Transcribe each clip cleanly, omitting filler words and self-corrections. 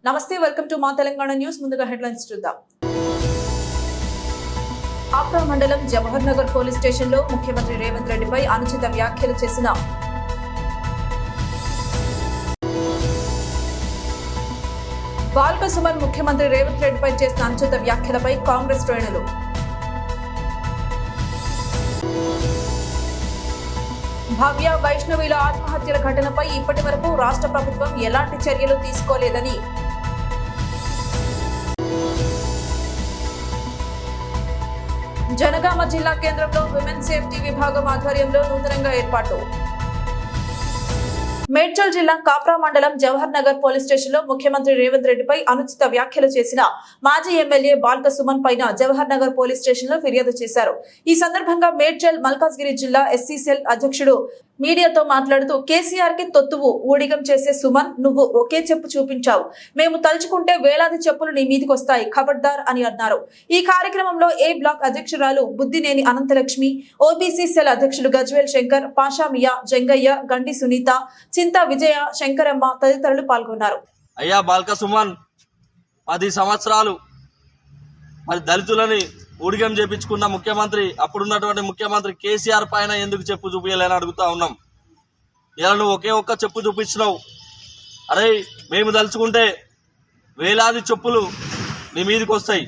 నమస్తే, welcome to మా Telangana news. ముందుగా హెడ్లైన్స్ చూద్దాం. ఆప్రా మండలం జవహర్ నగర్ పోలీస్ స్టేషన్ లో ముఖ్యమంత్రి రేవంత్ రెడ్డిపై అనుచిత వ్యాఖ్యలు చేసిన బాల్క సుమన్ ముఖ్యమంత్రి రేవంత్ రెడ్డిపై చేసిన అనుచిత వ్యాఖ్యలపై కాంగ్రెస్ శ్రేణులు. భవ్య వైష్ణవిల ఆత్మహత్యల ఘటనపై ఇప్పటి వరకు రాష్ట్ర ప్రభుత్వం ఎలాంటి చర్యలు తీసుకోలేదని జనగామ జిల్లా కేంద్రంలో విమెన్ సేఫ్టీ విభాగం ఆధ్వర్యంలో నూతనంగా ఏర్పాటు. మేడ్చల్ జిల్లా కాప్రా మండలం జవహర్ నగర్ పోలీస్ స్టేషన్ లో ముఖ్యమంత్రి రేవంత్ రెడ్డిపై అనుచిత వ్యాఖ్యలు చేసిన మాజీ ఎమ్మెల్యే బాల్క సుమన్ పైన జవహర్ నగర్ పోలీస్ స్టేషన్ లో ఫిర్యాదు చేశారు. ఈ సందర్భంగా మేడ్చల్ మల్కాజ్గిరి జిల్లా ఎస్సీ సెల్ అధ్యక్షుడు మీడియాతో మాట్లాడుతూ, కేసీఆర్ కి తొత్తువు ఊడిగం చేసే సుమన్, నువ్వు ఒకే చెప్పు చూపించావు. మేము తలుచుకుంటే వేలాది చెప్పులు నీ మీదికి వస్తాయి, ఖబర్దార్ అని అన్నారు. ఈ కార్యక్రమంలో ఏ బ్లాక్ అధ్యక్షురాలు బుద్దినేని అనంతలక్ష్మి, ఓబీసీ సెల్ అధ్యక్షుడు గజ్వేల్ శంకర్, పాషామియా, జంగయ్య, గండి సునీత, చింత విజయ, శంకరమ్మ తదితరులు పాల్గొన్నారు. అయ్యా బాల్క సుమన్ 10 సంవత్సరాలు మరి దళితులని ఊడిగం చేపించుకున్న ముఖ్యమంత్రి, అప్పుడున్నటువంటి ముఖ్యమంత్రి కేసీఆర్ పైన ఎందుకు చెప్పు చూపించాలని అడుగుతా ఉన్నాం. ఇలా నువ్వు ఒకే ఒక్క చెప్పు చూపించినావు. అరే, మేము తలుచుకుంటే వేలాది చెప్పులు నీ మీదకి వస్తాయి,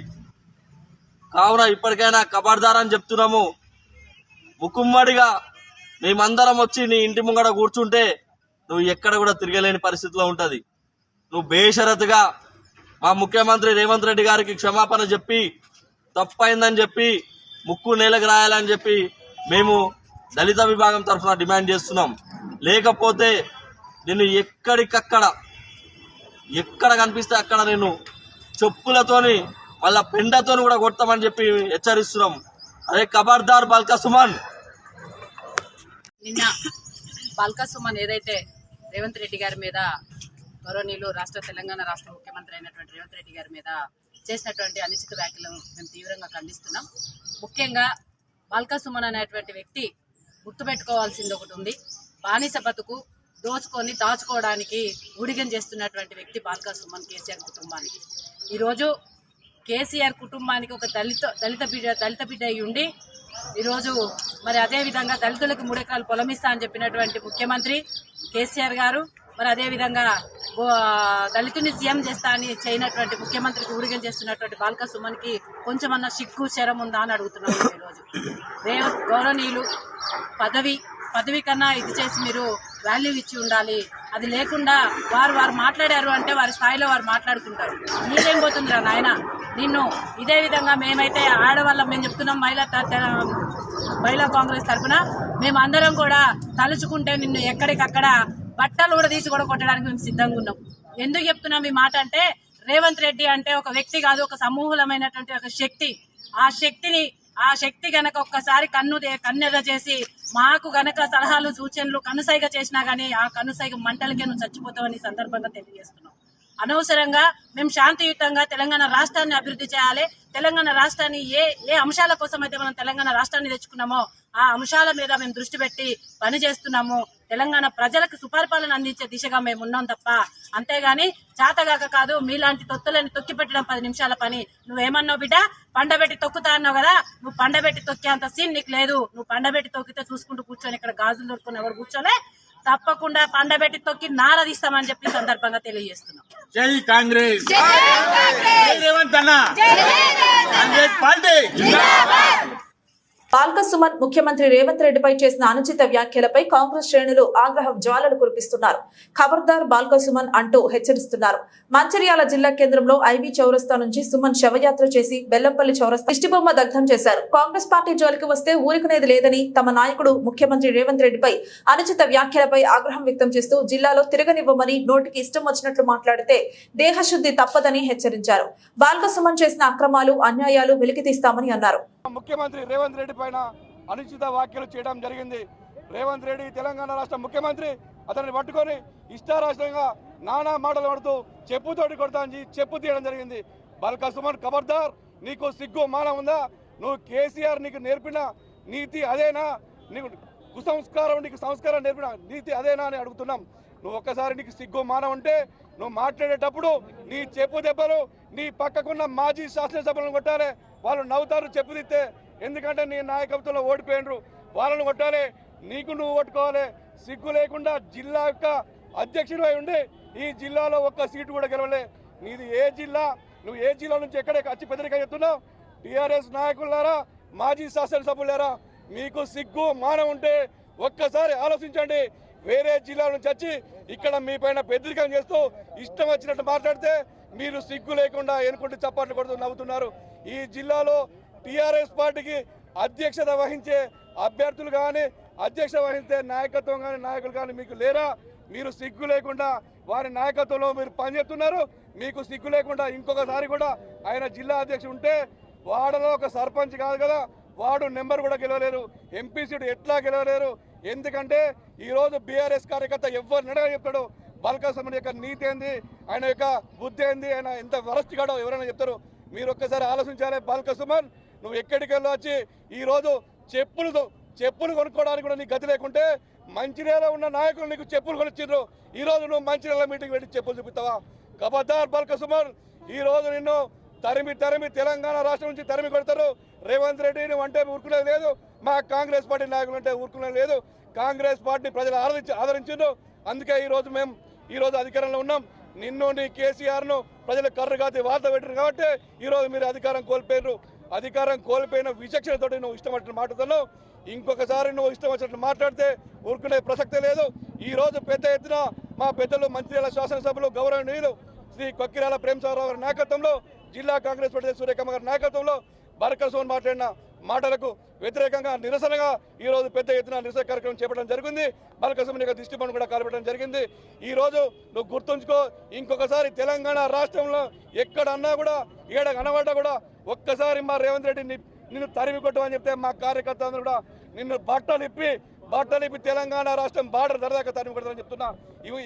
కావున ఇప్పటికైనా ఖబర్దార్ అని చెప్తున్నాము. ముక్కుమ్మడిగా మేమందరం వచ్చి నీ ఇంటి ముంగడ కూర్చుంటే నువ్వు ఎక్కడ కూడా తిరగలేని పరిస్థితిలో ఉంటుంది. నువ్వు బేషరతుగా మా ముఖ్యమంత్రి రేవంత్ రెడ్డి గారికి క్షమాపణ చెప్పి, తప్పైందని చెప్పి, ముక్కు నేలకు రాయాలని చెప్పి మేము దళిత విభాగం తరఫున డిమాండ్ చేస్తున్నాం. లేకపోతే నిన్ను ఎక్కడ కనిపిస్తే అక్కడ నేను చెప్పులతోని మళ్ళా పెండతోని కూడా కొడతామని చెప్పి హెచ్చరిస్తున్నాం. అరే ఖబర్దార్ బాల్క సుమన్. నిన్న బాల్క సుమన్ ఏదైతే రేవంత్ రెడ్డి గారి మీద, గౌరవనీయులు తెలంగాణ రాష్ట్ర ముఖ్యమంత్రి అయినటువంటి రేవంత్ రెడ్డి గారి మీద చేసినటువంటి అనుచిత వ్యాఖ్యలను మేము తీవ్రంగా ఖండిస్తున్నాం. ముఖ్యంగా బాల్క సుమన్ అనేటువంటి వ్యక్తి గుర్తుపెట్టుకోవాల్సింది ఒకటి ఉంది. బానిస బతుకు దోచుకొని దాచుకోవడానికి ఊడిగం చేస్తున్నటువంటి వ్యక్తి బాల్క సుమన్ కేసీఆర్ కుటుంబానికి. ఈరోజు కేసీఆర్ కుటుంబానికి ఒక దళిత బిడ్డ అయి ఉండి ఈరోజు మరి అదేవిధంగా దళితులకు 3 ఎకరాలు పొలమిస్తా అని చెప్పినటువంటి ముఖ్యమంత్రి కేసీఆర్ గారు, మరి అదేవిధంగా దళితుని సీఎం చేస్తా అని చేయనటువంటి ముఖ్యమంత్రికి ఊడిగం చేస్తున్నటువంటి బాల్క సుమన్కి కొంచెమన్నా సిగ్గు శరం ఉందా అని అడుగుతున్నాం. ఈరోజు గౌరవనీయులు పదవి కన్నా ఇది చేసి మీరు వాల్యూ ఇచ్చి ఉండాలి. అది లేకుండా వారు మాట్లాడారు అంటే వారి స్థాయిలో వారు మాట్లాడుకుంటారు. నీకేం పోతుందిరా నాయన నిన్ను. ఇదే విధంగా మేమైతే ఆడవాళ్ళం మేము చెప్తున్నాం, మహిళా కాంగ్రెస్ తరఫున మేమందరం కూడా తలుచుకుంటే నిన్ను ఎక్కడికక్కడ బట్టలు కూడా తీసి కూడా కొట్టడానికి మేము సిద్ధంగా ఉన్నాం. ఎందుకు చెప్తున్నాం ఈ మాట అంటే, రేవంత్ రెడ్డి అంటే ఒక వ్యక్తి కాదు, ఒక సమూహమైనటువంటి ఒక శక్తి. ఆ శక్తి గనక ఒక్కసారి కన్నెర్ర చేసి మాకు గనక సలహాలు సూచనలు కనుసైగ చేసినా గానీ ఆ కనుసైగ మంటలకే నువ్వు చచ్చిపోతావని సందర్భంగా తెలియజేస్తున్నాం. అనవసరంగా మేము శాంతియుతంగా తెలంగాణ రాష్ట్రాన్ని అభివృద్ధి చేయాలి. తెలంగాణ రాష్ట్రాన్ని ఏ అంశాల కోసం అయితే మనం తెలంగాణ రాష్ట్రాన్ని తెచ్చుకున్నామో ఆ అంశాల మీద మేము దృష్టి పెట్టి పని చేస్తున్నాము. తెలంగాణ ప్రజలకు సుపరిపాలన అందించే దిశగా మేము ఉన్నాం తప్ప, అంతేగాని చేతగాక కాదు. మీలాంటి తొత్తులని తొక్కి పెట్టడం 10 నిమిషాల పని. నువ్వేమన్నావు బిడ్డ, పండబెట్టి తొక్కుతా అన్నావు కదా, నువ్వు పండబెట్టి తొక్కే అంత సీన్ నీకు లేదు. నువ్వు పండబెట్టి తొక్కితే చూసుకుంటూ కూర్చొని ఇక్కడ గాజులు దొరుకుని ఎవరు కూర్చోలే, తప్పకుండా పండబెట్టి తొక్కి నారదీస్తామని చెప్పి సందర్భంగా తెలియజేస్తున్నాం. జై కాంగ్రెస్, రేవంత్ అన్న, కాంగ్రెస్ పార్టీ. బాల్క సుమన్ ముఖ్యమంత్రి రేవంత్ రెడ్డిపై చేసిన అనుచిత వ్యాఖ్యలపై కాంగ్రెస్ శ్రేణులు ఆగ్రహం జ్వాలలు కురిపిస్తున్నారు. ఖబర్దార్ బాల్క సుమన్ అంటూ హెచ్చరిస్తున్నారు. మంచిర్యాల జిల్లా కేంద్రంలో ఐబీ చౌరస్తా నుంచి సుమన్ శవయాత్ర చేసి బెల్లంపల్లి చౌరస్తా దిష్టిబొమ్మ దగ్ధం చేశారు. కాంగ్రెస్ పార్టీ జోలికి వస్తే ఊరుకునేది లేదని తమ నాయకుడు ముఖ్యమంత్రి రేవంత్ రెడ్డిపై అనుచిత వ్యాఖ్యలపై ఆగ్రహం వ్యక్తం చేస్తూ జిల్లాలో తిరగనివ్వమని, నోటికి ఇష్టం వచ్చినట్లు మాట్లాడితే దేహశుద్ధి తప్పదని హెచ్చరించారు. బాల్క సుమన్ చేసిన అక్రమాలు, అన్యాయాలు వెలికితీస్తామని అన్నారు. ముఖ్యమంత్రి రేవంత్ రెడ్డి పైన అనుచిత వ్యాఖ్యలు చేయడం జరిగింది. రేవంత్ రెడ్డి తెలంగాణ రాష్ట్ర ముఖ్యమంత్రి, అతన్ని పట్టుకొని ఇష్టారాష్ట్రంగా నానా మాటలు పడుతూ చెప్పుతోటి కొడతాని చెప్పు తీయడం జరిగింది. బాల్క సుమన్ ఖబర్దార్, నీకు సిగ్గు మానం ఉందా? నువ్వు కేసీఆర్ నీకు నేర్పిన నీతి అదేనా? నీకు కుసంస్కారం, నీకు సంస్కారం నేర్పిన నీతి అదేనా అని అడుగుతున్నాం. నువ్వు ఒక్కసారి నీకు సిగ్గు మానం ఉంటే నువ్వు మాట్లాడేటప్పుడు నీ చెప్పు దెబ్బలు నీ పక్కకున్న మాజీ శాసనసభలను కొట్టాలి. వాళ్ళు నవ్వుతారు చెప్పు తిత్తే, ఎందుకంటే నీ నాయకత్వంలో ఓడిపోయినరు. వాళ్ళను కొట్టాలి, నీకు నువ్వు ఓటుకోవాలి. సిగ్గు లేకుండా జిల్లా యొక్క అధ్యక్షుడు అయి ఉండి ఈ జిల్లాలో ఒక్క సీటు కూడా గెలవలే. నీది ఏ జిల్లా? నువ్వు ఏ జిల్లా నుంచి ఎక్కడే అచ్చి పెద్దరిగా చెప్తున్నావు? టీఆర్ఎస్ నాయకులారా, మాజీ శాసనసభ్యులారా, మీకు సిగ్గు మానం ఉంటే ఒక్కసారి ఆలోచించండి. వేరే జిల్లా నుంచి వచ్చి ఇక్కడ మీ పైన బెదిరికం చేస్తూ ఇష్టం వచ్చినట్టు మాట్లాడితే మీరు సిగ్గు లేకుండా ఎన్నుకుంటూ చప్పట్లు కొడుతూ నవ్వుతున్నారు. ఈ జిల్లాలో టీఆర్ఎస్ పార్టీకి అధ్యక్షత వహించే అభ్యర్థులు కానీ, అధ్యక్షత వహించే నాయకత్వం కానీ, నాయకులు కానీ మీకు లేరా? మీరు సిగ్గు లేకుండా వారి నాయకత్వంలో మీరు పనిచేస్తున్నారు. మీకు సిగ్గు లేకుండా ఇంకొకసారి కూడా ఆయన జిల్లా అధ్యక్షుడు ఉంటే వాడలో ఒక సర్పంచ్ కాదు కదా, వార్డు నెంబర్ కూడా గెలవలేరు, ఎంపీ సీటు ఎట్లా గెలవలేరు? ఎందుకంటే ఈరోజు బీఆర్ఎస్ కార్యకర్త ఎవరు నడగా చెప్తాడు బాల్కా సుమన్ యొక్క నీతి ఏంది, ఆయన యొక్క బుద్ధి ఏంది, ఆయన ఎంత వరస్ట్ గాడో ఎవరైనా చెప్తారు. మీరు ఒక్కసారి ఆలోచించాలి. బాల్కా సుమన్, నువ్వు ఎక్కడికి వెళ్ళొచ్చి ఈరోజు చెప్పులు కొనుక్కోవడానికి కూడా నీకు గతి లేకుంటే మంచిర్యాలలో ఉన్న నాయకులు నీకు చెప్పులు కొనిచ్చిండ్రు. ఈరోజు నువ్వు మంచిర్యాల మీటింగ్ పెట్టి చెప్పులు చూపిస్తావా? ఖబర్దార్ బాల్కా సుమన్, ఈరోజు నిన్ను తరిమి తెలంగాణ రాష్ట్రం నుంచి తరిమి కొడతారు. రేవంత్ రెడ్డి నువ్వు అంటే ఊరుకునేది లేదు, మా కాంగ్రెస్ పార్టీ నాయకులు అంటే ఊరుకునేది లేదు. కాంగ్రెస్ పార్టీ ప్రజలు ఆదరించిండ్రు, అందుకే ఈరోజు అధికారంలో ఉన్నాం. నిన్ను నీ కేసీఆర్ను ప్రజలు కర్రగాతి వార్త పెట్టారు కాబట్టి ఈరోజు మీరు అధికారం కోల్పోయారు. అధికారం కోల్పోయిన విచక్షణతో నువ్వు ఇష్టం వచ్చినట్టు మాట్లాడుతున్నావు. ఇంకొకసారి నువ్వు ఇష్టం వచ్చినట్టు మాట్లాడితే ఊరుకునే ప్రసక్తే లేదు. ఈరోజు పెద్ద ఎత్తున మా పెద్దలు మంత్రిల శాసనసభలు గౌరవనీయులు శ్రీ కొక్కిరాల ప్రేమసాగరరావు గారి నాయకత్వంలో, జిల్లా కాంగ్రెస్ పార్టీ సూర్యకమ్మ గారి నాయకత్వంలో బాల్కా సుమన్ మాట్లాడిన మాటలకు వ్యతిరేకంగా నిరసనగా ఈరోజు పెద్ద ఎత్తున నిరసన కార్యక్రమం చేపట్టడం జరిగింది. బాల్కా సుమన్ యొక్క దృష్టి పనులు కూడా కాల్పెట్టడం జరిగింది. ఈరోజు నువ్వు గుర్తుంచుకో, ఇంకొకసారి తెలంగాణ రాష్ట్రంలో ఎక్కడన్నా కూడా ఏడ కనబడ్డా కూడా ఒక్కసారి మా రేవంత్ రెడ్డి నిన్ను తరిమి కొట్టమని చెప్తే మా కార్యకర్తలు కూడా నిన్ను బట్టలిప్పి తెలంగాణ రాష్ట్రం బార్డర్ దరదాకా తరిమి కొడతామని చెప్తున్నా.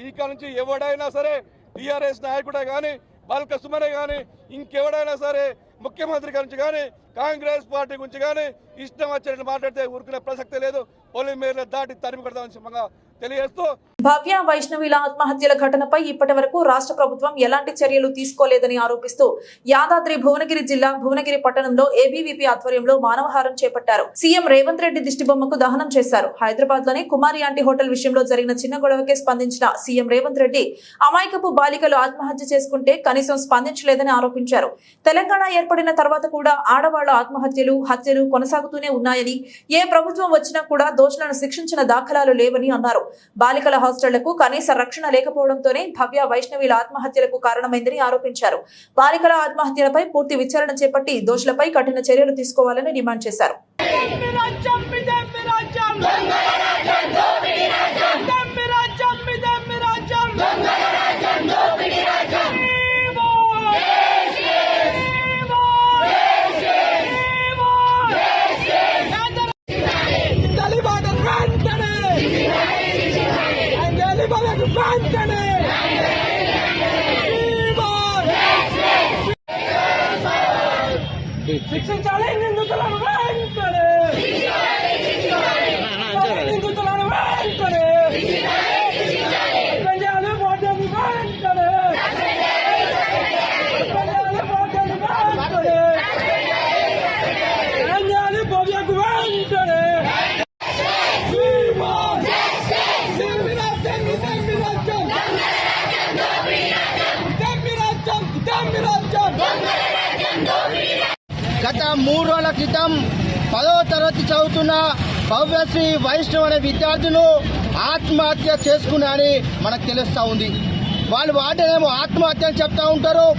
ఈ కాలం నుంచి ఎవడైనా సరే టీఆర్ఎస్ నాయకుడే కానీ, బాల్కా సుమనే కానీ, ఇంకెవడైనా సరే ముఖ్యమంత్రి గురించి కానీ, కాంగ్రెస్ పార్టీ గురించి కానీ ఇష్టం వచ్చినట్లు మాట్లాడితే ఊరుకునే ప్రసక్తే లేదు. పోలింగ్ మేరలు దాటి తరిమి కొడతామని చెప్పగా తెలియజేస్తూ, భవ్య వైష్ణవిల ఆత్మహత్యల ఘటనపై ఇప్పటి వరకు రాష్ట్ర ప్రభుత్వం ఎలాంటి చర్యలు తీసుకోలేదని ఆరోపిస్తూ యాదాద్రి భువనగిరి జిల్లా భువనగిరి పట్టణంలో ఏబీవీపీ ఆధ్వర్యంలో మానవహారం చేపట్టారు. సీఎం రేవంత్ రెడ్డి దిష్టిబొమ్మకు దహనం చేశారు. హైదరాబాద్ లోని కుమారి ఆంటీ హోటల్ విషయంలో జరిగిన చిన్న గొడవకే స్పందించిన సీఎం రేవంత్ రెడ్డి అమాయకపు బాలికలు ఆత్మహత్య చేసుకుంటే కనీసం స్పందించలేదని ఆరోపించారు. తెలంగాణ ఏర్పడిన తర్వాత కూడా ఆడవాళ్ల హత్యలు కొనసాగుతూనే ఉన్నాయని, ఏ ప్రభుత్వం వచ్చినా కూడా దోషులను శిక్షించిన దాఖలాలు లేవని అన్నారు. బాలికల హాస్టళ్లకు కనీస రక్షణ లేకపోవడంతోనే భవ్య వైష్ణవిల ఆత్మహత్యలకు కారణమైందని ఆరోపించారు. బాలికల ఆత్మహత్యలపై పూర్తి విచారణ చేపట్టి దోషులపై కఠిన చర్యలు తీసుకోవాలని డిమాండ్ చేశారు. శిక్షించాలి నిందితులను వెంటనే, నిందితులను వెంటనే, పెంచాలి పోటీని వెంటనే, పెంచాలి పోటీని వెంటనే, పెంచాలి భవ్యకు వెంటనే. గత 3 రోజుల క్రితం 10వ తరగతి చదువుతున్న భవ్యశ్రీ వైష్ణవ్ అనే విద్యార్థులు ఆత్మహత్య చేసుకున్నారని మనకు తెలుస్తా ఉంది. వాళ్ళు వాటినేమో ఆత్మహత్య అని చెప్తా ఉంటారు,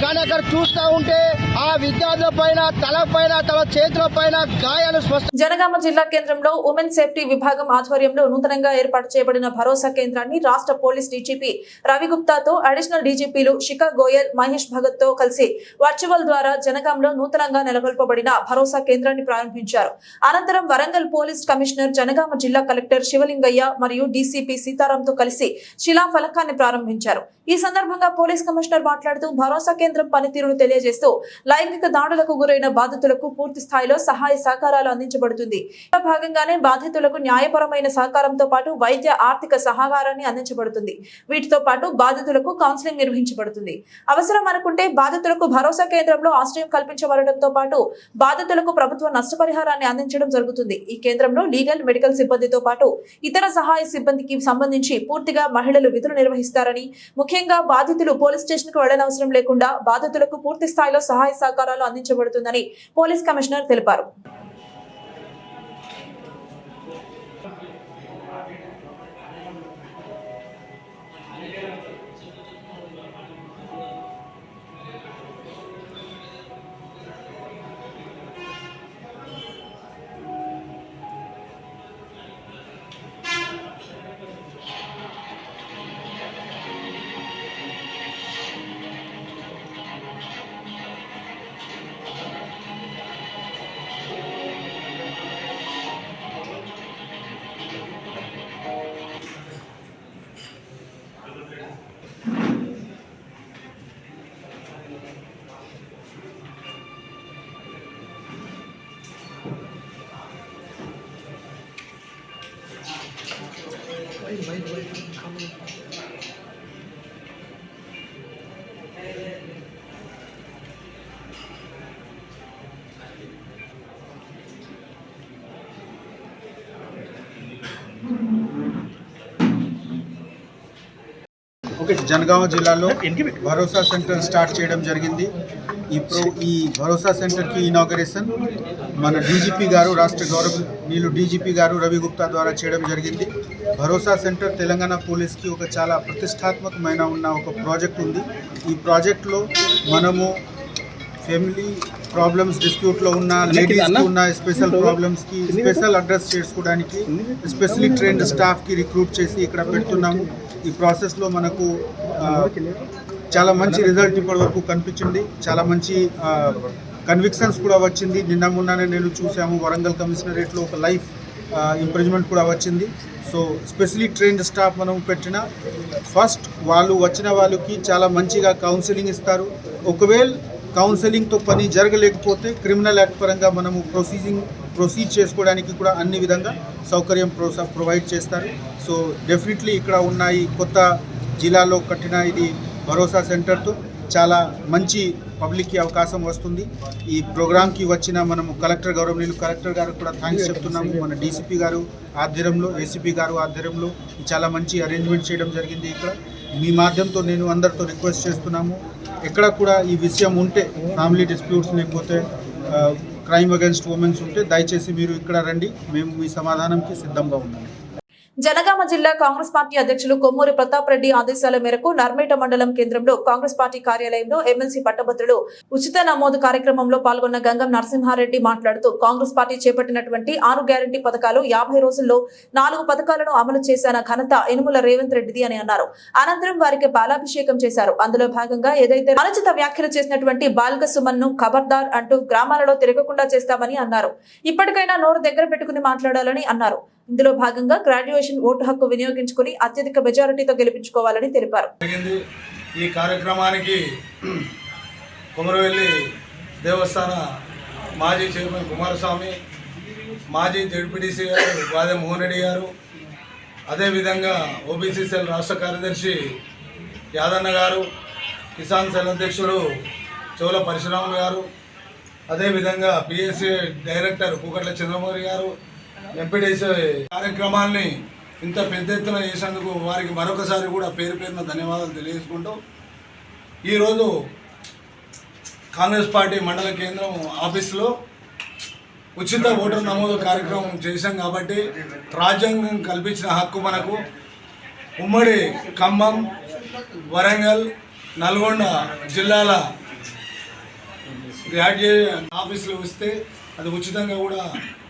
కానీ అక్కడ చూస్తూ ఉంటే ఆ విద్యార్థుల పైన, తలపైన, తమ చేతుల పైన గాయాలు స్పష్టం. జనగామ జిల్లా కేంద్రంలో ఉమెన్ సేఫ్టీ విభాగం ఆధ్వర్యంలో నూతనంగా ఏర్పాటు చేయబడిన భరోసా కేంద్రాన్ని రాష్ట్ర పోలీస్ డీజీపీ రవిగుప్తాతో అడిషనల్ డీజీపీలు శిఖర్ గోయల్, మహేష్ భగత్ తో కలిసి వర్చువల్ ద్వారా జనగాంలో నూతనంగా నెలకొల్పబడిన భరోసా కేంద్రాన్ని ప్రారంభించారు. అనంతరం వరంగల్ పోలీస్ కమిషనర్, జనగామ జిల్లా కలెక్టర్ శివలింగయ్య మరియు డీసీపీ సీతారాంతో కలిసి శిలాఫలకాన్ని ప్రారంభించారు. చేశారు. ఈ సందర్భంగా పోలీస్ కమిషనర్ మాట్లాడుతూ భరోసా కేంద్రం పనితీరును తెలియజేస్తూ లైంగిక దాడులకు గురైన బాధితులకు పూర్తి స్థాయిలో సహాయ సహకారాలు అందించబడుతుంది. ఇందులో భాగంగానే బాధితులకు న్యాయపరమైన సహకారంతో పాటు వైద్య ఆర్థిక సహకారాన్ని అందించబడుతుంది. వీటితో పాటు బాధితులకు కౌన్సిలింగ్ నిర్వహించబడుతుంది. అవసరం అనుకుంటే బాధితులకు భరోసా కేంద్రంలో ఆశ్రయం కల్పించబడటంతో పాటు బాధితులకు ప్రభుత్వ నష్టపరిహారాన్ని అందించడం జరుగుతుంది. ఈ కేంద్రంలో లీగల్, మెడికల్ సిబ్బందితో పాటు ఇతర సహాయ సిబ్బందికి సంబంధించి పూర్తిగా మహిళలు విధులు నిర్వహిస్తారని, ముఖ్యంగా బాధితులు పోలీస్ స్టేషన్ కు వెళ్లనవసరం లేకుండా బాధితులకు పూర్తి స్థాయిలో సహాయ సహకారాలు అందించబడుతుందని పోలీస్ కమిషనర్ తెలిపారు. జనగామ జిల్లాలో భరోసా సెంటర్ స్టార్ట్ చేయడం జరిగింది. ఈ భరోసా సెంటర్కి ఇనాగరేషన్ మన డీజీపీ గారు, రాష్ట్ర గౌరవనీయులు డీజీపీ గారు రవి గుప్తా ద్వారా చేయడం జరిగింది. భరోసా సెంటర్ తెలంగాణ పోలీస్కి ఒక చాలా ప్రతిష్టాత్మకమైన ఒక ప్రాజెక్ట్ ఉంది. ఈ ప్రాజెక్ట్లో మనము ఫ్యామిలీ ప్రాబ్లమ్స్, డిస్ప్యూట్లో ఉన్న లేడీస్కి ఉన్న స్పెషల్ ప్రాబ్లమ్స్కి స్పెషల్ అడ్రస్ చేసుకోవడానికి స్పెషల్లీ ట్రైన్డ్ స్టాఫ్కి రిక్రూట్ చేసి ఇక్కడ పెడుతున్నాము. ఈ ప్రాసెస్లో మనకు చాలా మంచి రిజల్ట్ ఇప్పటివరకు కనిపించింది. చాలా మంచి కన్విక్షన్స్ కూడా వచ్చింది. మొన్ననే నేను చూసాము, వరంగల్ కమిషనరేట్లో ఒక లైఫ్ ఇంప్రూవ్మెంట్ కూడా వచ్చింది. సో స్పెషల్లీ ట్రైన్డ్ స్టాఫ్ మనం పెట్టిన ఫస్ట్ వాళ్ళు వచ్చిన వాళ్ళకి చాలా మంచిగా కౌన్సిలింగ్ ఇస్తారు. ఒకవేళ కౌన్సిలింగ్తో పని జరగలేకపోతే క్రిమినల్ యాక్ట్ పరంగా మనము ప్రొసీడ్ చేసుకోవడానికి కూడా అన్ని విధంగా సౌకర్యం ప్రొవైడ్ చేస్తారు. సో డెఫినెట్లీ ఇక్కడ ఉన్న ఈ కొత్త జిల్లాలో కట్టిన ఇది భరోసా సెంటర్తో చాలా మంచి పబ్లిక్కి అవకాశం వస్తుంది. ఈ ప్రోగ్రామ్కి వచ్చిన మనము గౌరవనీయులు కలెక్టర్ గారు కూడా థ్యాంక్స్ చెప్తున్నాము. మన డీసీపీ గారు ఆధ్వర్యంలో, ఏసీపీ గారు ఆధ్వర్యంలో చాలా మంచి అరేంజ్మెంట్ చేయడం జరిగింది. ఇక్కడ మీ మాధ్యమంతో నేను అందరితో రిక్వెస్ట్ చేస్తున్నాము, ఎక్కడ కూడా ఈ విషయం ఉంటే ఫ్యామిలీ డిస్ప్యూట్స్ లేకపోతే క్రైమ్ అగైన్స్ట్ ఉమెన్స్ ఉంటే దయచేసి మీరు ఇక్కడ రండి, మేము మీ సమాధానంకి సిద్ధంగా ఉన్నాము. జనగామ జిల్లా కాంగ్రెస్ పార్టీ అధ్యక్షులు కొమ్మూరి ప్రతాప్ రెడ్డి ఆదేశాల మేరకు నర్మేట మండలం కేంద్రంలో కాంగ్రెస్ పార్టీ కార్యాలయంలో ఎమ్మెల్సీ పట్టభద్రులు ఉచిత నమోదు కార్యక్రమంలో పాల్గొన్న గంగం నరసింహారెడ్డి మాట్లాడుతూ కాంగ్రెస్ పార్టీ చేపట్టినటువంటి 6 గ్యారంటీ పథకాలు 50 రోజుల్లో 4 పథకాలను అమలు చేసిన ఘనత యనుమల రేవంత్ రెడ్డిది అని అన్నారు. అనంతరం వారికి పాలాభిషేకం చేశారు. అందులో భాగంగా ఏదైతే అనుచిత వ్యాఖ్యలు చేసినటువంటి బాల్క సుమన్ ను ఖబర్దార్ అంటూ గ్రామాలలో తిరగకుండా చేస్తామని అన్నారు. ఇప్పటికైనా నోరు దగ్గర పెట్టుకుని మాట్లాడాలని అన్నారు. ఇందులో భాగంగా గ్రాడ్యుయేషన్ ఓటు హక్కు వినియోగించుకుని అత్యధిక మెజారిటీతో గెలిపించుకోవాలని తెలిపారు. ఈ కార్యక్రమానికి కుమరవెల్లి దేవస్థాన మాజీ చైర్మన్ కుమారస్వామి, మాజీ జడ్పీటీసీ గారు వాదే మోహన్ రెడ్డి గారు, అదేవిధంగా ఓబీసీ సెల్ రాష్ట్ర కార్యదర్శి యాదన్న గారు, కిసాన్ సెల్ అధ్యక్షుడు చోళ పరశురాములు గారు, అదేవిధంగా పిఎస్సి డైరెక్టర్ కూకట్ల చంద్రమౌళి గారు, ఎంపీడీసీ కార్యక్రమాల్ని ఇంత పెద్ద ఎత్తున చేసేందుకు వారికి మరొకసారి కూడా పేరు పేరున ధన్యవాదాలు తెలియజేసుకుంటూ, ఈరోజు కాంగ్రెస్ పార్టీ మండల కేంద్రం ఆఫీసులో ఉచిత ఓటర్ నమోదు కార్యక్రమం చేశాం. కాబట్టి రాజ్యాంగం కల్పించిన హక్కు మనకు ఉమ్మడి ఖమ్మం, వరంగల్, నల్గొండ జిల్లాల గ్రాడ్యుయేట్ ఆఫీసులో వస్తే అది ఉచితంగా కూడా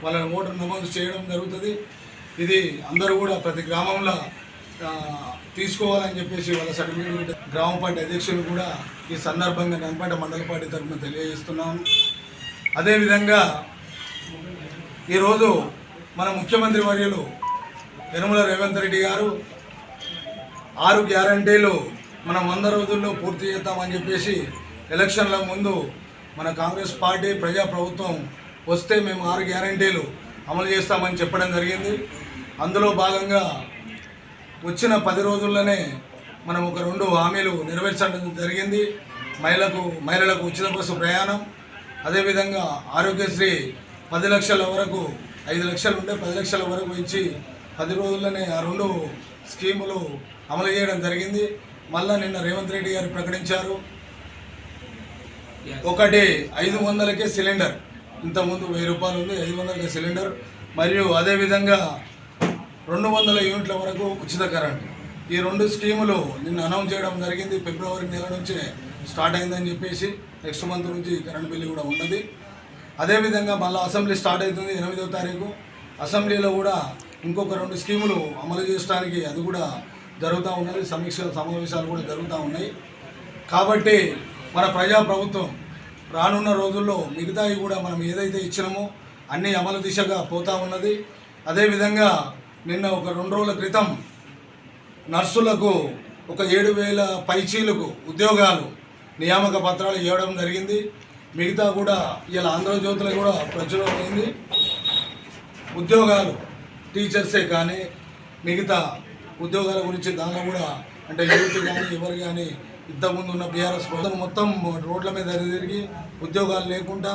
వాళ్ళని ఓటర్ నమోదు చేయడం జరుగుతుంది. ఇది అందరూ కూడా ప్రతి గ్రామంలో తీసుకోవాలని చెప్పేసి వాళ్ళ సర్టిఫికేట్ గ్రామ పార్టీ అధ్యక్షులు కూడా ఈ సందర్భంగా నల్గొండ మండల పార్టీ తరఫున తెలియజేస్తున్నాం. అదేవిధంగా ఈరోజు మన ముఖ్యమంత్రి వర్యులు యనుమల రేవంత్ రెడ్డి గారు 6 గ్యారంటీలు మనం 100 రోజుల్లో పూర్తి చేద్దామని చెప్పేసి ఎలక్షన్ల ముందు మన కాంగ్రెస్ పార్టీ ప్రజాప్రభుత్వం వస్తే మేము 6 గ్యారంటీలు అమలు చేస్తామని చెప్పడం జరిగింది. అందులో భాగంగా వచ్చిన 10 రోజుల్లోనే మనం ఒక 2 హామీలు నెరవేర్చడం జరిగింది. మహిళలకు ఉచిత బస్సు ప్రయాణం, అదేవిధంగా ఆరోగ్యశ్రీ 10 లక్షల వరకు 5 లక్షలు ఉంటే 10 లక్షల వరకు ఇచ్చి 10 రోజుల్లోనే ఆ 2 స్కీములు అమలు చేయడం జరిగింది. మళ్ళా నిన్న రేవంత్ రెడ్డి గారు ప్రకటించారు, ఒకటి 500కే సిలిండర్, ఇంతకుముందు 1000 రూపాయలు ఉంది, 500కే సిలిండర్, మరియు అదేవిధంగా 200 యూనిట్ల వరకు ఉచిత కరెంట్. ఈ 2 స్కీములు నిన్న అనౌన్స్ చేయడం జరిగింది. ఫిబ్రవరి నెల నుంచే స్టార్ట్ అయిందని చెప్పేసి నెక్స్ట్ మంత్ నుంచి కరెంట్ బిల్లు కూడా ఉన్నది. అదేవిధంగా మళ్ళీ అసెంబ్లీ స్టార్ట్ అవుతుంది 8వ తారీఖు. అసెంబ్లీలో కూడా ఇంకొక 2 స్కీములు అమలు చేయడానికి అది కూడా జరుగుతూ ఉన్నది. సమీక్ష సమావేశాలు కూడా జరుగుతూ ఉన్నాయి. కాబట్టి మన ప్రజాప్రభుత్వం రానున్న రోజుల్లో మిగతాయి కూడా మనం ఏదైతే ఇచ్చినామో అన్నీ అమలు దిశగా పోతూ ఉన్నది. అదేవిధంగా నిన్న ఒక 2 రోజుల క్రితం నర్సులకు ఒక 7,000 పైచీలకు ఉద్యోగాలు నియామక పత్రాలు ఇవ్వడం జరిగింది. మిగతా కూడా ఇలా ఆంధ్రజ్యోతిలో కూడా ప్రచురమైంది. ఉద్యోగాలు టీచర్సే కానీ మిగతా ఉద్యోగాల గురించి దానిలో కూడా అంటే యూత్ కానీ ఎవరు కానీ ఇంతకుముందు ఉన్న బీఆర్ఎస్ ప్రభుత్వం మొత్తం రోడ్ల మీద తిరిగి ఉద్యోగాలు లేకుండా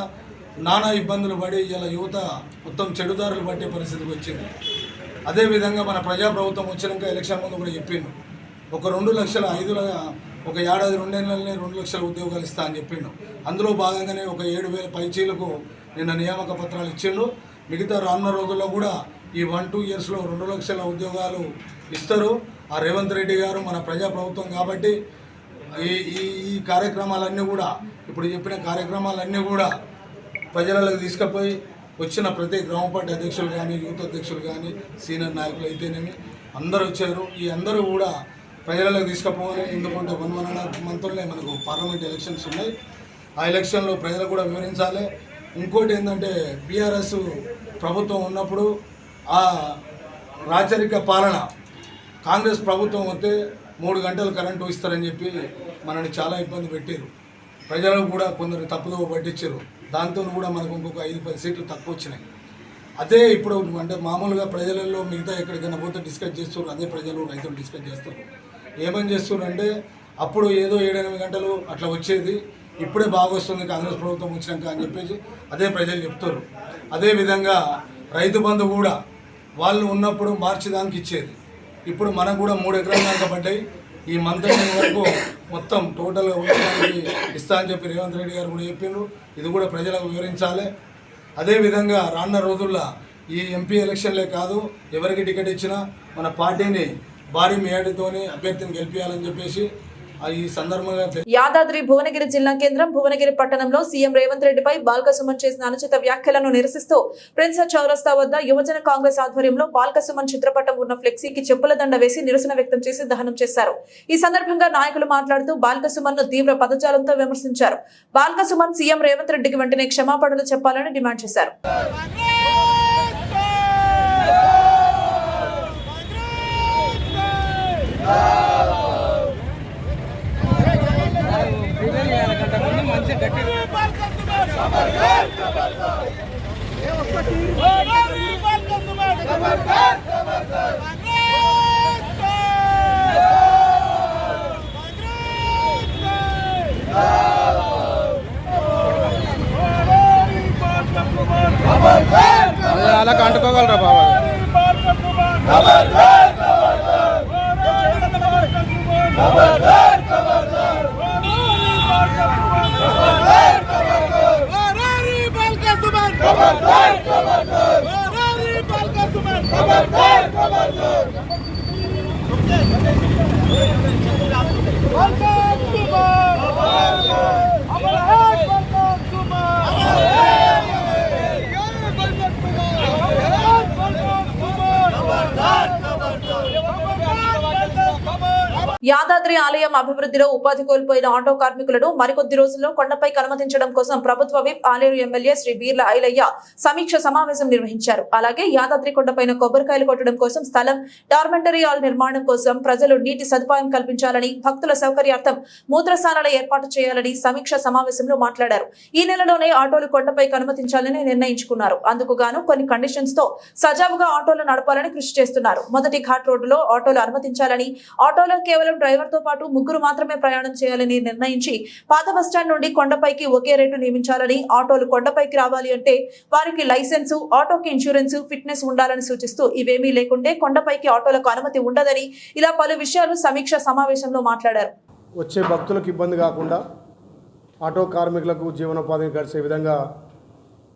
నానా ఇబ్బందులు పడి ఇలా యువత మొత్తం చెడుదారులు పట్టే పరిస్థితికి వచ్చింది. అదేవిధంగా మన ప్రజాప్రభుత్వం వచ్చినాక ఎలక్షన్ ముందు కూడా చెప్పిండు, ఒక 2 లక్షల ఒక ఏడాది 2 నెలలనే 2 లక్షల ఉద్యోగాలు ఇస్తా అని చెప్పిండు. అందులో భాగంగానే ఒక 7,000 పైచీలకు నిన్న నియామక పత్రాలు ఇచ్చిండు. మిగతా రానున్న రోజుల్లో కూడా ఈ 1-2 ఇయర్స్లో 2 లక్షల ఉద్యోగాలు ఇస్తారు. ఆ రేవంత్ రెడ్డి గారు మన ప్రజాప్రభుత్వం కాబట్టి ఈ కార్యక్రమాలన్నీ కూడా ఇప్పుడు చెప్పిన కార్యక్రమాలన్నీ కూడా ప్రజలకు తీసుకుపోయి వచ్చిన ప్రతి గ్రామ పార్టీ అధ్యక్షులు కానీ యూత్ అధ్యక్షులు కానీ సీనియర్ నాయకులు అయితేనేమి అందరూ వచ్చారు. ఈ అందరూ కూడా ప్రజలకు తీసుకుపోవాలి. ఎందుకంటే 1.5 మంత్లోనే మనకు పార్లమెంట్ ఎలక్షన్స్ ఉన్నాయి. ఆ ఎలక్షన్లో ప్రజలు కూడా వివరించాలి. ఇంకోటి ఏంటంటే బీఆర్ఎస్ ప్రభుత్వం ఉన్నప్పుడు ఆ రాచరిక పాలన కాంగ్రెస్ ప్రభుత్వం వస్తే 3 గంటలు కరెంటు ఇస్తారని చెప్పి మనల్ని చాలా ఇబ్బంది పెట్టారు. ప్రజలకు కూడా కొందరు తప్పుదోవ పట్టించారు. దాంతో కూడా మనకు ఇంకొక 5-10 సీట్లు తక్కువ వచ్చినాయి. అదే ఇప్పుడు అంటే మామూలుగా ప్రజలలో మిగతా ఎక్కడికైనా పోతే డిస్కస్ చేస్తారు, అదే ప్రజలు రైతులు డిస్కస్ చేస్తారు. ఏమని చేస్తున్నారు అంటే అప్పుడు ఏదో 7-8 గంటలు అట్లా వచ్చేది, ఇప్పుడే బాగా వస్తుంది కాంగ్రెస్ ప్రభుత్వం వచ్చినాక అని చెప్పేసి అదే ప్రజలు చెప్తారు. అదేవిధంగా రైతు బంధు కూడా వాళ్ళు ఉన్నప్పుడు మార్చి దానికి ఇచ్చేది, ఇప్పుడు మనకు కూడా 3 ఎకరాల దాకా పడ్డాయి. ఈ మంత్ వరకు మొత్తం టోటల్గా ఉండడానికి ఇస్తా అని చెప్పి రేవంత్ రెడ్డి గారు కూడా చెప్పిండ్రు. ఇది కూడా ప్రజలకు వివరించాలి. అదేవిధంగా రానున్న రోజుల్లో ఈ ఎంపీ ఎలక్షన్లే కాదు, ఎవరికి టికెట్ ఇచ్చినా మన పార్టీని భారీ మేడతోనే అభ్యర్థిని గెలిపించాలని చెప్పేసి ఈ సందర్భంగా యాదాద్రి భువనగిరి జిల్లా కేంద్రం భువనగిరి పట్టణంలో సీఎం రేవంత్ రెడ్డిపై బాల్క సుమన్ చేసిన అనుచిత వ్యాఖ్యలను నిరసిస్తూ ప్రిన్సెస్ చౌరస్తా వద్ద యువజన కాంగ్రెస్ ఆధ్వర్యంలో బాల్క సుమన్ చిత్రపటం ఉన్న ఫ్లెక్సీకి చెప్పుల దండ వేసి నిరసన వ్యక్తం చేసి దహనం చేశారు. ఈ సందర్భంగా నాయకులు మాట్లాడుతూ బాల్క సుమన్ ను తీవ్ర పదజాలంతో విమర్శించారు. బాల్క సుమన్ సీఎం రేవంత్ రెడ్డికి వెంటనే క్షమాపణలు చెప్పాలని డిమాండ్ చేశారు. అలా కంటుకోగలరా బాబా? స్వామివారి ఆలయం అభివృద్ధిలో ఉపాధి కోల్పోయిన ఆటో కార్మికులను మరికొద్ది రోజుల్లో కొండపైకి అనుమతించడం కోసం ప్రభుత్వ విప్ ఆలేరు ఎమ్మెల్యే శ్రీ బీర్ల ఐలయ్య సమీక్ష సమావేశం నిర్వహించారు. అలాగే యాదాద్రి కొండపైన కొబ్బరికాయలు కొట్టడం కోసం స్థలం, డార్మెంటరీ హాల్ నిర్మాణం కోసం ప్రజలు నీటి సదుపాయం కల్పించాలని, భక్తుల సౌకర్యార్థం మూత్రస్థానాల ఏర్పాటు చేయాలని సమీక్ష సమావేశంలో మాట్లాడారు. ఈ నెలలోనే ఆటోలు కొండపైకి అనుమతించాలని నిర్ణయించుకున్నారు. అందుకు గాను కొన్ని కండిషన్స్ తో సజావుగా ఆటోలు నడపాలని కృషి చేస్తున్నారు. మొదటి ఘాట్ రోడ్డులో ఆటోలు అనుమతించాలని, ఆటోలో కేవలం డ్రైవర్ తో పాటు ముగ్గురు మాత్రమే ప్రయాణం చేయాలని నిర్ణయించి పాత బస్టాండ్ నుండి కొండపైకి ఒకే రేటు నియమించాలని, ఆటోలు కొండపైకి రావాలి అంటే వారికి లైసెన్సు, ఆటోకి ఇన్సూరెన్స్, ఫిట్నెస్ ఉండాలని సూచిస్తూ ఇవేమీ లేకుంటే కొండపైకి ఆటోలకు అనుమతి ఉండదని ఇలా పలు విషయాలు సమీక్ష సమావేశంలో మాట్లాడారు. వచ్చే భక్తులకు ఇబ్బంది కాకుండా ఆటో కార్మికులకు జీవనోపాధిని గడిచే విధంగా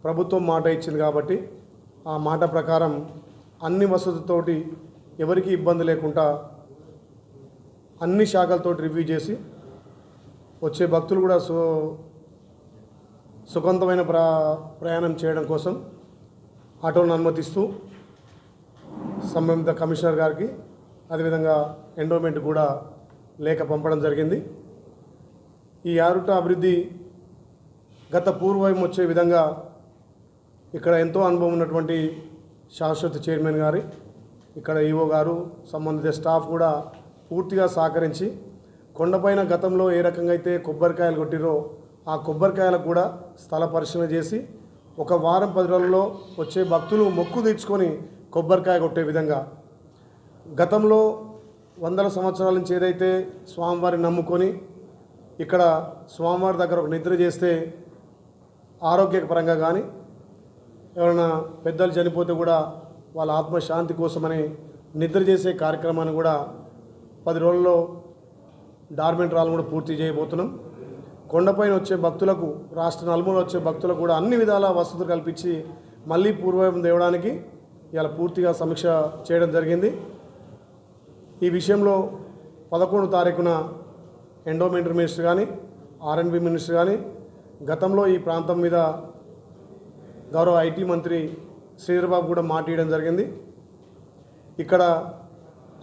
ప్రభుత్వం మాట ఇచ్చింది కాబట్టి ఆ మాట ప్రకారం అన్ని వసతులతోటి ఎవరికి ఇబ్బంది లేకుండా అన్ని శాఖలతో రివ్యూ చేసి వచ్చే భక్తులు కూడా సుఖవంతమైన ప్రయాణం చేయడం కోసం ఆటోలను అనుమతిస్తూ సంబంధిత కమిషనర్ గారికి అదేవిధంగా ఎండోమెంట్ కూడా లేఖ పంపడం జరిగింది. ఈ యారుట అభివృద్ధి గత పూర్వం వచ్చే విధంగా ఇక్కడ ఎంతో అనుభవం ఉన్నటువంటి శాశ్వత చైర్మన్ గారి, ఇక్కడ ఈవో గారు, సంబంధిత స్టాఫ్ కూడా పూర్తిగా సహకరించి కొండపైన గతంలో ఏ రకంగా అయితే కొబ్బరికాయలు కొట్టిరో ఆ కొబ్బరికాయలకు కూడా స్థల పరిశీలన చేసి ఒక వారం 10 రోజుల్లో వచ్చే భక్తులు మొక్కు తీర్చుకొని కొబ్బరికాయ కొట్టే విధంగా, గతంలో వందల సంవత్సరాల నుంచి ఏదైతే స్వామివారిని నమ్ముకొని ఇక్కడ స్వామివారి దగ్గర ఒక నిద్ర చేస్తే ఆరోగ్యపరంగా కానీ ఎవరైనా పెద్దలు చనిపోతే కూడా వాళ్ళ ఆత్మశాంతి కోసమని నిద్ర చేసే కార్యక్రమాన్ని కూడా 10 రోజుల్లో డార్మెంటరీ హాల్ కూడా పూర్తి చేయబోతున్నాం. కొండపైన వచ్చే భక్తులకు, రాష్ట్ర నలుమూల వచ్చే భక్తులకు కూడా అన్ని విధాల వసతులు కల్పించి మళ్ళీ పూర్వం తేవడానికి ఇలా పూర్తిగా సమీక్ష చేయడం జరిగింది. ఈ విషయంలో 11వ తారీఖున ఎండోమెంటరీ మినిస్టర్ కానీ, R&B మినిస్టర్ కానీ, గతంలో ఈ ప్రాంతం మీద గౌరవ IT మంత్రి శ్రీధర్బాబు కూడా మాట్లాడడం జరిగింది. ఇక్కడ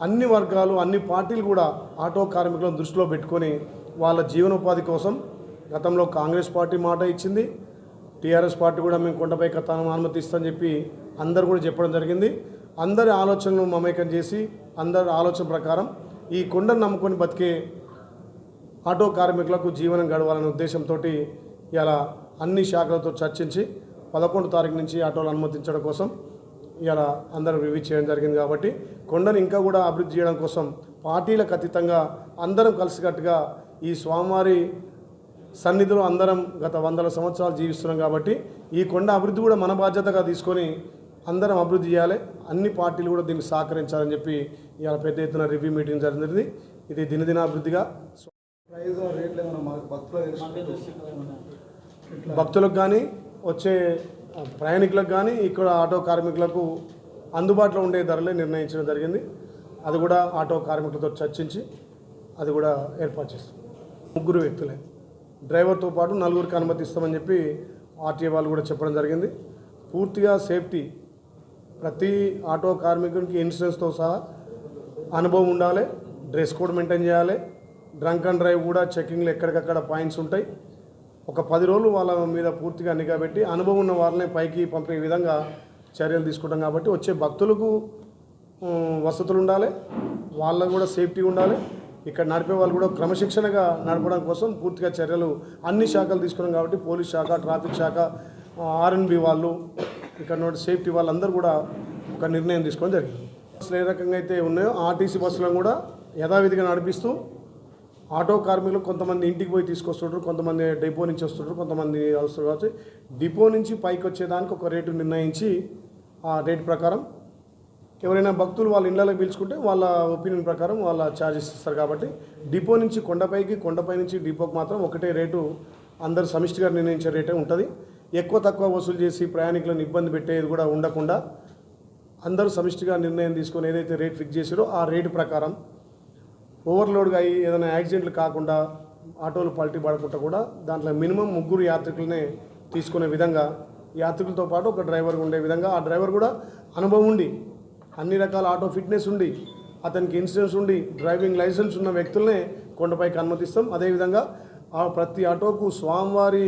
అన్ని వర్గాలు, అన్ని పార్టీలు కూడా ఆటో కార్మికులను దృష్టిలో పెట్టుకొని వాళ్ళ జీవనోపాధి కోసం గతంలో కాంగ్రెస్ పార్టీ మాట ఇచ్చింది, TRS పార్టీ కూడా మేము కొండపైకి అనుమతిస్తామని చెప్పి అందరు కూడా చెప్పడం జరిగింది. అందరి ఆలోచనలు మమేకం చేసి అందరి ఆలోచన ప్రకారం ఈ కొండను నమ్ముకొని బతికే ఆటో కార్మికులకు జీవనం గడవాలనే ఉద్దేశంతో ఇలా అన్ని శాఖలతో చర్చించి 11వ తారీఖు నుంచి ఆటోలు అనుమతించడం కోసం ఇలా అందరూ రివ్యూ చేయడం జరిగింది. కాబట్టి కొండను ఇంకా కూడా అభివృద్ధి చేయడం కోసం పార్టీలకు అతీతంగా అందరం కలిసికట్టుగా ఈ స్వామివారి సన్నిధిలో అందరం గత 100 సంవత్సరాలు జీవిస్తున్నాం. కాబట్టి ఈ కొండ అభివృద్ధి కూడా మన బాధ్యతగా తీసుకొని అందరం అభివృద్ధి చేయాలి, అన్ని పార్టీలు కూడా దీనికి సహకరించాలని చెప్పి ఇలా పెద్ద ఎత్తున రివ్యూ మీటింగ్ జరిగింది. ఇది దినదినాభివృద్ధిగా భక్తులకు కానీ వచ్చే ప్రయాణికులకు కానీ ఇక్కడ ఆటో కార్మికులకు అందుబాటులో ఉండే ధరలే నిర్ణయించడం జరిగింది. అది కూడా ఆటో కార్మికులతో చర్చించి అది కూడా ఏర్పాటు చేస్తాం. 3 వ్యక్తులే, డ్రైవర్తో పాటు 4కి అనుమతిస్తామని చెప్పి RTA వాళ్ళు కూడా చెప్పడం జరిగింది. పూర్తిగా సేఫ్టీ, ప్రతి ఆటో కార్మికునికి ఇన్సూరెన్స్తో సహా అనుభవం ఉండాలి, డ్రెస్ కోడ్ మెయింటైన్ చేయాలి, డ్రంక్ అండ్ డ్రైవ్ కూడా చెకింగ్లు ఎక్కడికక్కడ పాయింట్స్ ఉంటాయి. ఒక 10 రోజులు వాళ్ళ మీద పూర్తిగా నిఘా పెట్టి అనుభవం ఉన్న వాళ్ళని పైకి పంపే విధంగా చర్యలు తీసుకుంటాం. కాబట్టి వచ్చే భక్తులకు వసతులు ఉండాలి, వాళ్ళకు కూడా సేఫ్టీ ఉండాలి, ఇక్కడ నడిపే వాళ్ళు కూడా క్రమశిక్షణగా నడపడం కోసం పూర్తిగా చర్యలు అన్ని శాఖలు తీసుకున్నాం. కాబట్టి పోలీస్ శాఖ, ట్రాఫిక్ శాఖ, R&B వాళ్ళు, ఇక్కడ సేఫ్టీ వాళ్ళందరూ కూడా ఒక నిర్ణయం తీసుకోవడం జరిగింది. బస్సులు ఏ రకంగా అయితే ఉన్నాయో RTC బస్సులను కూడా యథావిధిగా నడిపిస్తూ ఆటో కార్మికులు కొంతమంది ఇంటికి పోయి తీసుకొస్తుంటారు, కొంతమంది డిపో నుంచి వస్తుంటారు, కొంతమంది వస్తారు. కాబట్టి డిపో నుంచి పైకి వచ్చేదానికి ఒక రేటు నిర్ణయించి ఆ రేటు ప్రకారం ఎవరైనా భక్తులు వాళ్ళ ఇళ్ళకి పిలుచుకుంటే వాళ్ళ ఒపీనియన్ ప్రకారం వాళ్ళ ఛార్జెస్ ఇస్తారు. కాబట్టి డిపో నుంచి కొండపైకి, కొండపై నుంచి డిపోకి మాత్రం ఒకటే రేటు అందరు సమిష్టిగా నిర్ణయించే రేటే ఉంటుంది. ఎక్కువ తక్కువ వసూలు చేసి ప్రయాణికులను ఇబ్బంది పెట్టేది కూడా ఉండకుండా అందరూ సమిష్టిగా నిర్ణయం తీసుకొని ఏదైతే రేట్ ఫిక్స్ చేసారో ఆ రేటు ప్రకారం ఓవర్లోడ్గా అయ్యి ఏదైనా యాక్సిడెంట్లు కాకుండా ఆటోలు పల్టీ పడకుండా కూడా దాంట్లో మినిమం 3 యాత్రికులనే తీసుకునే విధంగా, యాత్రికులతో పాటు ఒక డ్రైవర్ ఉండే విధంగా, ఆ డ్రైవర్ కూడా అనుభవం ఉండి అన్ని రకాల ఆటో ఫిట్నెస్ ఉండి అతనికి ఇన్సూరెన్స్ ఉండి డ్రైవింగ్ లైసెన్స్ ఉన్న వ్యక్తులనే కొండపైకి అనుమతిస్తాం. అదేవిధంగా ప్రతి ఆటోకు స్వామివారి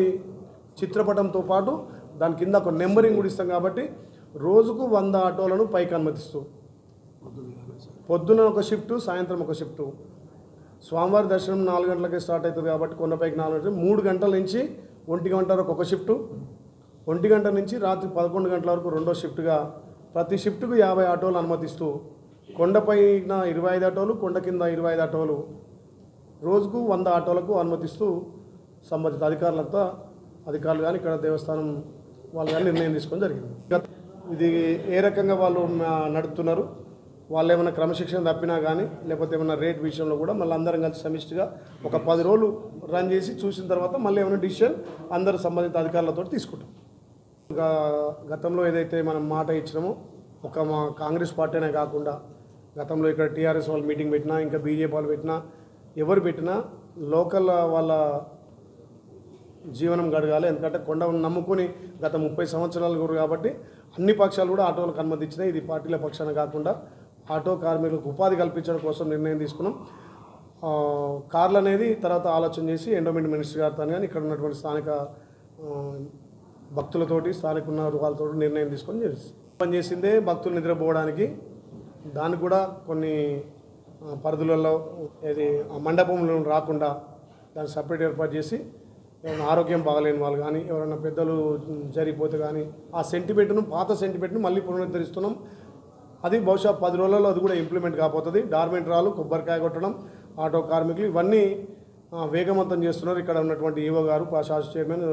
చిత్రపటంతో పాటు దాని కింద ఒక నెంబరింగ్ కూడా ఇస్తాం. కాబట్టి రోజుకు 100 ఆటోలను పైకి అనుమతిస్తూ పొద్దున ఒక షిఫ్ట్, సాయంత్రం ఒక షిఫ్ట్. స్వామివారి దర్శనం 4 గంటలకే స్టార్ట్ అవుతుంది కాబట్టి కొండపైకి 4 గంటలు, 3 గంటల నుంచి 1 గంట వరకు ఒక షిఫ్ట్, 1 గంట నుంచి రాత్రి 11 గంటల వరకు రెండో షిఫ్ట్గా ప్రతి షిఫ్ట్కు 50 ఆటోలు అనుమతిస్తూ కొండపైన 25 ఆటోలు, కొండ కింద 25 ఆటోలు, రోజుకు 100 ఆటోలకు అనుమతిస్తూ సంబంధిత అధికారులు కానీ ఇక్కడ దేవస్థానం వాళ్ళు కానీ నిర్ణయం తీసుకొని జరిగింది. ఇది ఏ రకంగా వాళ్ళు నడుపుతున్నారు, వాళ్ళు ఏమైనా క్రమశిక్షణ తప్పినా కానీ లేకపోతే ఏమైనా రేట్ విషయంలో కూడా మళ్ళీ అందరం కలిసి సమిష్టిగా ఒక 10 రోజులు రన్ చేసి చూసిన తర్వాత మళ్ళీ ఏమైనా డిసిషన్ అందరూ సంబంధిత అధికారులతో తీసుకుంటాం. ఇంకా గతంలో ఏదైతే మనం మాట ఇచ్చినామో మా కాంగ్రెస్ పార్టీనే కాకుండా గతంలో ఇక్కడ టీఆర్ఎస్ వాళ్ళు మీటింగ్ పెట్టినా, ఇంకా బీజేపీ వాళ్ళు పెట్టినా, ఎవరు పెట్టినా లోకల్ వాళ్ళ జీవనం గడగాలి. ఎందుకంటే కొండను నమ్ముకొని గత 30 సంవత్సరాలు కూడా కాబట్టి అన్ని పక్షాలు కూడా ఆటోలకు అనుమతించినాయి. ఇది పార్టీల పక్షాన కాకుండా ఆటో కార్మికులకు ఉపాధి కల్పించడం కోసం నిర్ణయం తీసుకున్నాం. కార్లు అనేది తర్వాత ఆలోచన చేసి ఎండోమెంట్ మినిస్టర్ గారితో కానీ ఇక్కడ ఉన్నటువంటి స్థానిక భక్తులతోటి స్థానిక ఉన్న వాళ్ళతో నిర్ణయం తీసుకొని పనిచేసిందే భక్తులు నిద్రపోవడానికి. దానికి కూడా కొన్ని పరిధులలో ఏది మండపంలో రాకుండా దాన్ని సపరేట్ ఏర్పాటు చేసి ఎవరైనా ఆరోగ్యం బాగలేని వాళ్ళు కానీ ఎవరైనా పెద్దలు జరిగిపోతే కానీ ఆ సెంటిమెంట్ను, పాత సెంటిమెంట్ను మళ్ళీ పునరుద్ధరిస్తున్నాం. అది బహుశా 10 రోజులలో అది కూడా ఇంప్లిమెంట్ కాబోతుంది. డార్మెంట్ రాళ్ళు, కొబ్బరికాయ కొట్టడం, ఆటో కార్మికులు ఇవన్నీ వేగవంతం చేస్తున్నారు. ఇక్కడ ఉన్నటువంటి ఈవో గారు, శాసన చైర్మన్,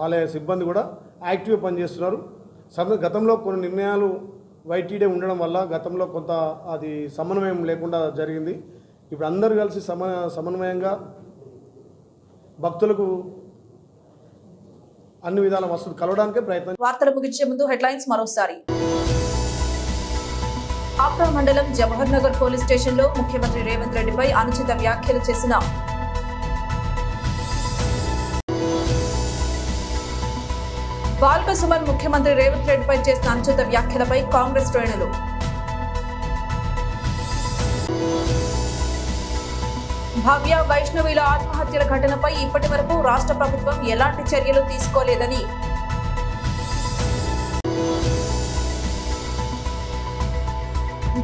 ఆలయ సిబ్బంది కూడా యాక్టివ్గా పనిచేస్తున్నారు. గతంలో కొన్ని నిర్ణయాలు వైటీడే ఉండడం వల్ల గతంలో కొంత అది సమన్వయం లేకుండా జరిగింది. ఇప్పుడు అందరూ కలిసి సమన్వయంగా భక్తులకు అన్ని విధాల వసతులు కలవడానికే ప్రయత్నం. వార్తలు ముగించే ముందు హెడ్లైన్స్ మరోసారి. ఆప్రా మండలం జవహర్ నగర్ పోలీస్ స్టేషన్లో ముఖ్యమంత్రి రేవంత్ రెడ్డిపై అనుచిత వ్యాఖ్యలు చేసిన బాల్క సుమన్ ముఖ్యమంత్రి రేవంత్ రెడ్డిపై చేసిన అనుచిత వ్యాఖ్యలపై కాంగ్రెస్ శ్రేణులు. భవ్య, వైష్ణవిల ఆత్మహత్యల ఘటనపై ఇప్పటి వరకు రాష్ట్ర ప్రభుత్వం ఎలాంటి చర్యలు తీసుకోలేదని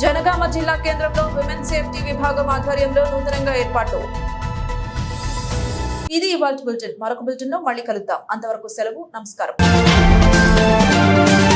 జనగామ జిల్లా కేంద్రంలో విమెన్ సేఫ్టీ విభాగం ఆధ్వర్యంలో నూతనంగా ఏర్పాటు. ఇది ఇవాల్టి బులెటిన్. మరొక బులెటిన్ లో మళ్ళీ కలుద్దాం. అంతవరకు సెలవు. నమస్కారం.